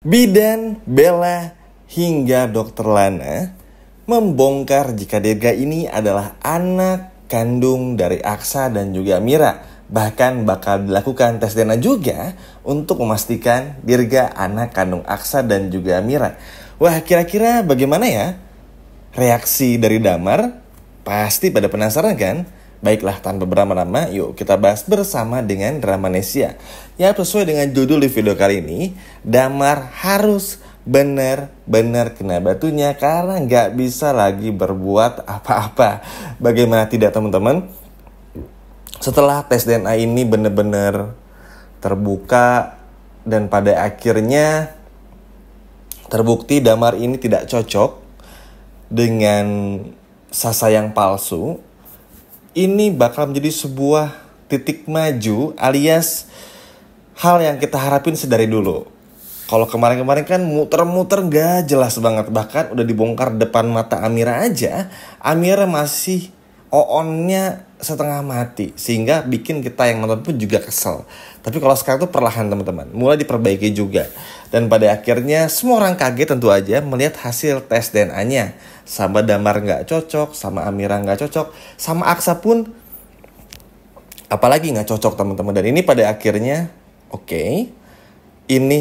Bidan, Bella, hingga Dokter Lana membongkar jika Dirga ini adalah anak kandung dari Aksa dan juga Mira. Bahkan bakal dilakukan tes DNA juga untuk memastikan Dirga anak kandung Aksa dan juga Mira. Wah, kira-kira bagaimana ya reaksi dari Damar? Pasti pada penasaran kan? Baiklah, tanpa berlama-lama, yuk kita bahas bersama dengan Dramanesia. Ya, sesuai dengan judul di video kali ini, Damar harus benar-benar kena batunya karena nggak bisa lagi berbuat apa-apa. Bagaimana tidak, teman-teman? Setelah tes DNA ini benar-benar terbuka dan pada akhirnya terbukti Damar ini tidak cocok dengan Sasa yang palsu. Ini bakal menjadi sebuah titik maju alias hal yang kita harapin sedari dulu. Kalau kemarin-kemarin kan muter-muter gak jelas banget. Bahkan udah dibongkar depan mata Amira aja, Amira masih oonnya setengah mati. Sehingga bikin kita yang nonton pun juga kesel. Tapi kalau sekarang tuh perlahan, teman-teman, mulai diperbaiki juga. Dan pada akhirnya semua orang kaget tentu aja melihat hasil tes DNA-nya. Sama Damar gak cocok, sama Amira gak cocok, sama Aksa pun apalagi gak cocok, teman-teman. Dan ini pada akhirnya oke, ini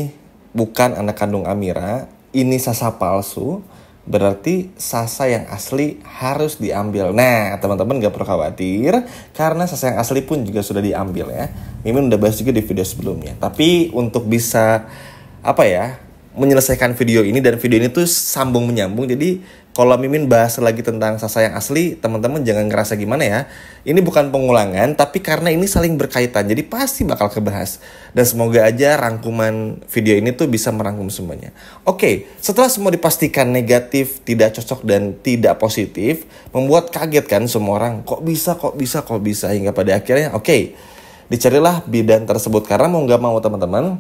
bukan anak kandung Amira, ini Sasa palsu. Berarti Sasa yang asli harus diambil. Nah, teman-teman gak perlu khawatir karena Sasa yang asli pun juga sudah diambil ya. Mimin udah bahas juga di video sebelumnya. Tapi untuk bisa menyelesaikan video ini, dan video ini tuh sambung menyambung. Jadi kalau Mimin bahas lagi tentang Sasa yang asli, teman-teman jangan ngerasa gimana ya. Ini bukan pengulangan, tapi karena ini saling berkaitan, jadi pasti bakal kebahas. Dan semoga aja rangkuman video ini tuh bisa merangkum semuanya. Oke, setelah semua dipastikan negatif, tidak cocok, dan tidak positif, membuat kaget kan semua orang. Kok bisa, hingga pada akhirnya dicarilah bidan tersebut. Karena mau gak mau, teman-teman,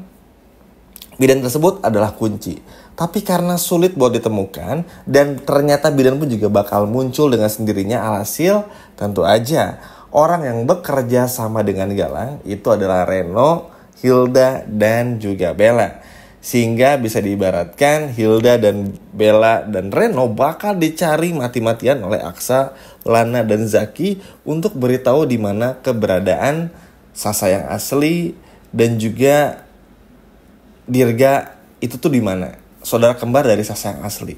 bidan tersebut adalah kunci. Tapi karena sulit buat ditemukan, dan ternyata bidan pun juga bakal muncul dengan sendirinya, alhasil tentu aja orang yang bekerja sama dengan Galang itu adalah Reno, Hilda, dan juga Bella. Sehingga bisa diibaratkan Hilda dan Bella dan Reno bakal dicari mati-matian oleh Aksa, Lana, dan Zaki untuk beritahu di mana keberadaan Sasa yang asli dan juga Dirga itu tuh di mana, saudara kembar dari Sasa yang asli.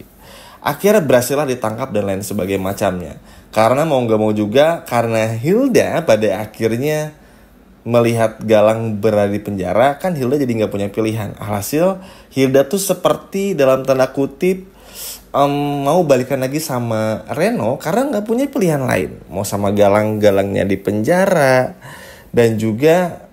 Akhirnya berhasillah ditangkap dan lain sebagainya macamnya. Karena mau gak mau juga, karena Hilda pada akhirnya melihat Galang berada di penjara, kan Hilda jadi gak punya pilihan. Alhasil Hilda tuh seperti dalam tanda kutip mau balikan lagi sama Reno karena gak punya pilihan lain. Mau sama Galang, Galangnya di penjara. Dan juga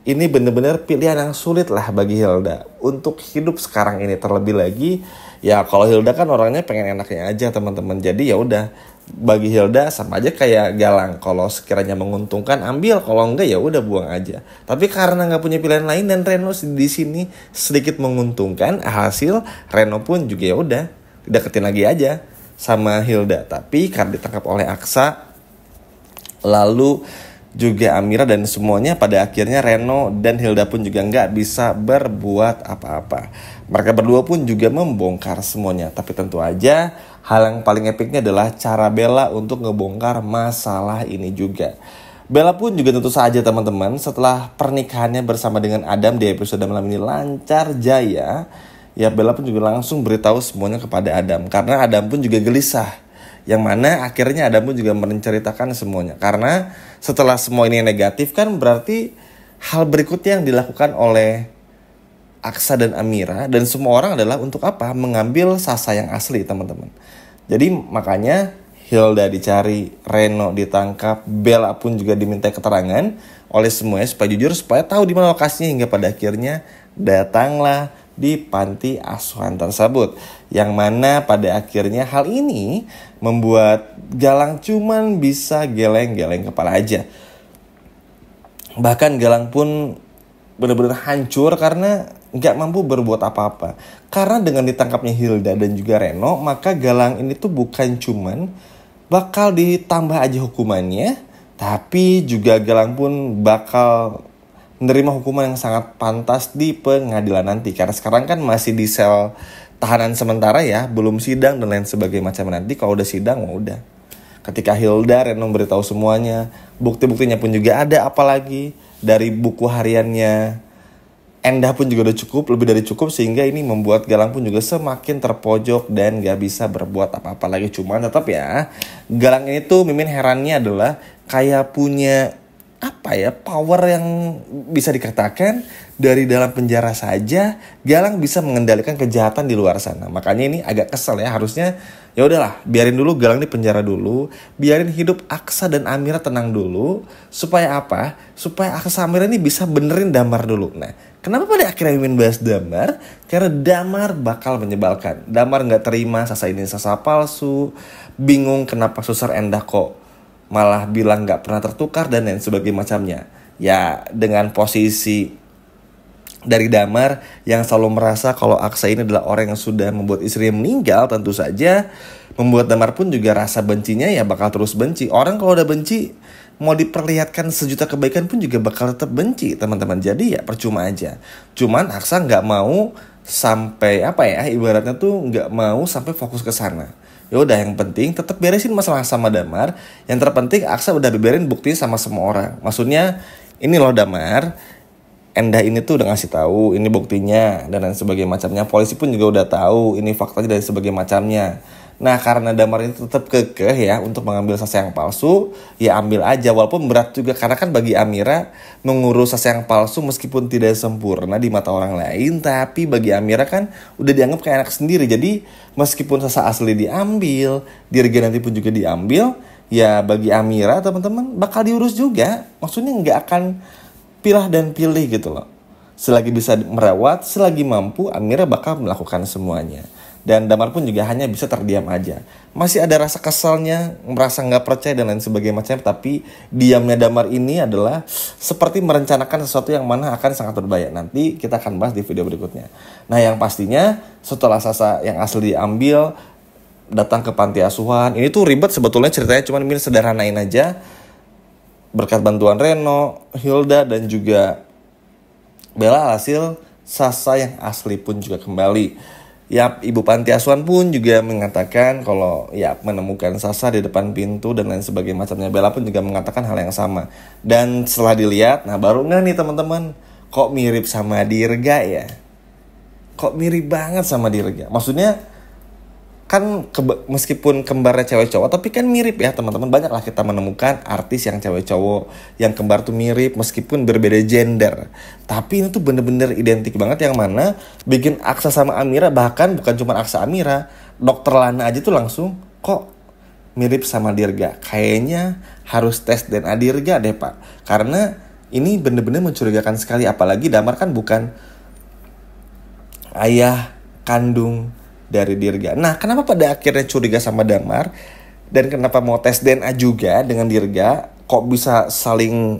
ini benar-benar pilihan yang sulit lah bagi Hilda untuk hidup sekarang ini. Terlebih lagi ya kalau Hilda kan orangnya pengen enaknya aja, teman-teman. Jadi ya udah, bagi Hilda sama aja kayak Galang. Kalau sekiranya menguntungkan ambil, kalau enggak ya udah buang aja. Tapi karena nggak punya pilihan lain dan Reno di sini sedikit menguntungkan, hasil Reno pun juga ya udah deketin lagi aja sama Hilda. Tapi karena ditangkap oleh Aksa, lalu juga Amira dan semuanya, pada akhirnya Reno dan Hilda pun juga nggak bisa berbuat apa-apa. Mereka berdua pun juga membongkar semuanya. Tapi tentu aja hal yang paling epicnya adalah cara Bella untuk ngebongkar masalah ini juga. Bella pun juga tentu saja, teman-teman, setelah pernikahannya bersama dengan Adam di episode malam ini lancar jaya, ya Bella pun juga langsung beritahu semuanya kepada Adam. Karena Adam pun juga gelisah. Yang mana akhirnya Adam pun juga menceritakan semuanya. Karena setelah semua ini negatif kan berarti hal berikutnya yang dilakukan oleh Aksa dan Amira dan semua orang adalah untuk apa? Mengambil Sasa yang asli, teman-teman. Jadi makanya Hilda dicari, Reno ditangkap, Bella pun juga diminta keterangan oleh semuanya supaya jujur, supaya tahu di mana lokasinya, hingga pada akhirnya datanglah di panti asuhan tersebut. Yang mana pada akhirnya hal ini membuat Galang cuman bisa geleng-geleng kepala aja. Bahkan Galang pun benar-benar hancur karena gak mampu berbuat apa-apa. Karena dengan ditangkapnya Hilda dan juga Reno, maka Galang ini tuh bukan cuman bakal ditambah aja hukumannya, tapi juga Galang pun bakal menerima hukuman yang sangat pantas di pengadilan nanti. Karena sekarang kan masih di sel tahanan sementara ya, belum sidang dan lain sebagainya macam. Nanti kalau udah sidang, udah. Ketika Hilda, Reno beritahu semuanya, bukti-buktinya pun juga ada, apalagi dari buku hariannya Endah pun juga udah cukup, lebih dari cukup, sehingga ini membuat Galang pun juga semakin terpojok dan gak bisa berbuat apa-apa lagi. Cuman tetap ya, Galang ini tuh Mimin herannya adalah kayak punya power yang bisa dikatakan dari dalam penjara saja Galang bisa mengendalikan kejahatan di luar sana. Makanya ini agak kesel ya, harusnya ya udahlah, biarin dulu Galang di penjara dulu, biarin hidup Aksa dan Amira tenang dulu, supaya apa? Supaya Aksa sama Amira ini bisa benerin Damar dulu. Nah, kenapa pada akhirnya Mimin bahas Damar? Karena Damar bakal menyebalkan. Damar nggak terima Sasa ini Sasa palsu, bingung kenapa Suster Endah kok malah bilang gak pernah tertukar dan lain sebagainya macamnya. Ya dengan posisi dari Damar yang selalu merasa kalau Aksa ini adalah orang yang sudah membuat istrinya meninggal, tentu saja membuat Damar pun juga rasa bencinya ya bakal terus benci. Orang kalau udah benci, mau diperlihatkan sejuta kebaikan pun juga bakal tetap benci, teman-teman. Jadi ya percuma aja. Cuman Aksa gak mau sampai ibaratnya tuh gak mau sampai fokus ke sana. Ya udah, yang penting tetap beresin masalah sama Damar. Yang terpenting Aksa udah beberin buktinya sama semua orang. Maksudnya ini loh Damar, Endah ini tuh udah ngasih tahu ini buktinya dan lain sebagainya macamnya. Polisi pun juga udah tahu ini faktanya dan sebagainya macamnya. Nah karena Damar ini tetap kekeh ya untuk mengambil Sasa yang palsu, ya ambil aja walaupun berat juga. Karena kan bagi Amira mengurus Sasa yang palsu meskipun tidak sempurna di mata orang lain, tapi bagi Amira kan udah dianggap kayak anak sendiri. Jadi meskipun Sasa asli diambil, Dirga nanti pun juga diambil, ya bagi Amira teman-teman bakal diurus juga. Maksudnya nggak akan pilah dan pilih gitu loh. Selagi bisa merawat, selagi mampu, Amira bakal melakukan semuanya. Dan Damar pun juga hanya bisa terdiam aja. Masih ada rasa kesalnya, merasa gak percaya dan lain sebagainya macam. Tapi diamnya Damar ini adalah seperti merencanakan sesuatu yang mana akan sangat berbahaya. Nanti kita akan bahas di video berikutnya. Nah yang pastinya setelah Sasa yang asli diambil, datang ke panti asuhan. Ini tuh ribet sebetulnya ceritanya, cuman ini sederhanain aja. Berkat bantuan Reno, Hilda dan juga Bella, hasil Sasa yang asli pun juga kembali. Ya, ibu panti asuhan pun juga mengatakan kalau ya menemukan Sasa di depan pintu dan lain sebagainya macamnya. Bella pun juga mengatakan hal yang sama. Dan setelah dilihat, nah baru nggak nih teman-teman, kok mirip sama Dirga ya? Kok mirip banget sama Dirga? Maksudnya kan meskipun kembarnya cewek cowok, tapi kan mirip ya teman-teman. Banyaklah kita menemukan artis yang cewek cowok yang kembar tuh mirip meskipun berbeda gender. Tapi ini tuh bener-bener identik banget, yang mana bikin Aksa sama Amira, bahkan bukan cuma Aksa Amira, Dokter Lana aja tuh langsung kok mirip sama Dirga. Kayaknya harus tes DNA Dirga deh pak, karena ini bener-bener mencurigakan sekali. Apalagi Damar kan bukan ayah kandung dari Dirga. Nah, kenapa pada akhirnya curiga sama Damar dan kenapa mau tes DNA juga dengan Dirga? Kok bisa saling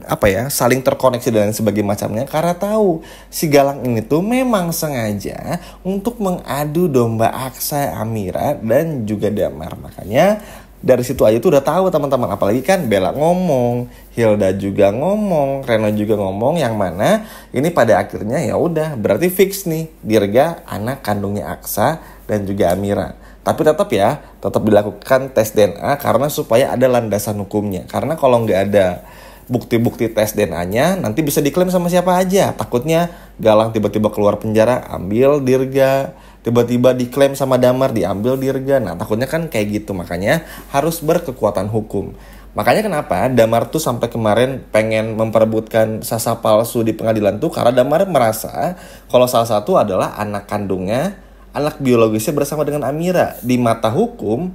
terkoneksi dan sebagainya macamnya? Karena tahu si Galang ini tuh memang sengaja untuk mengadu domba Aksa, Amira dan juga Damar. Makanya dari situ aja tuh udah tahu teman-teman. Apalagi kan Bella ngomong, Hilda juga ngomong, Reno juga ngomong, yang mana ini pada akhirnya ya udah berarti fix nih Dirga anak kandungnya Aksa dan juga Amira. Tapi tetap dilakukan tes DNA karena supaya ada landasan hukumnya. Karena kalau nggak ada bukti-bukti tes DNA-nya, nanti bisa diklaim sama siapa aja. Takutnya Galang tiba-tiba keluar penjara, ambil Dirga. Tiba-tiba diklaim sama Damar, diambil Dirga. Nah takutnya kan kayak gitu. Makanya harus berkekuatan hukum. Makanya kenapa Damar tuh sampai kemarin pengen memperebutkan Sasa palsu di pengadilan tuh, karena Damar merasa kalau salah satu adalah anak kandungnya, anak biologisnya bersama dengan Amira. Di mata hukum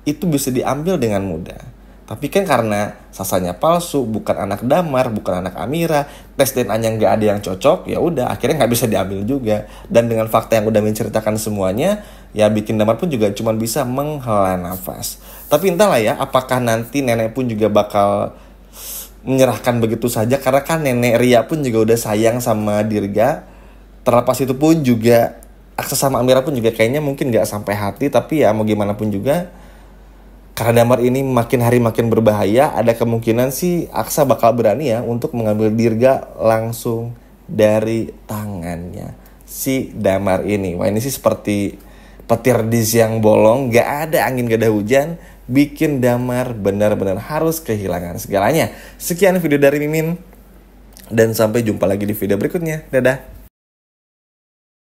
itu bisa diambil dengan mudah. Tapi kan karena Sasanya palsu, bukan anak Damar, bukan anak Amira, tes DNA-nya nggak ada yang cocok, ya udah akhirnya nggak bisa diambil juga. Dan dengan fakta yang udah menceritakan semuanya, ya bikin Damar pun juga cuma bisa menghela nafas. Tapi entahlah ya, apakah nanti nenek pun juga bakal menyerahkan begitu saja, karena kan nenek Ria pun juga udah sayang sama Dirga. Terlepas itu pun juga Aksa sama Amira pun juga kayaknya mungkin gak sampai hati. Tapi ya mau gimana pun juga, Karena Damar ini makin hari makin berbahaya, ada kemungkinan sih Aksa bakal berani ya untuk mengambil Dirga langsung dari tangannya si Damar ini. Wah, ini sih seperti petir di siang bolong, gak ada angin, gak ada hujan, bikin Damar benar-benar harus kehilangan segalanya. Sekian video dari Mimin, dan sampai jumpa lagi di video berikutnya. Dadah.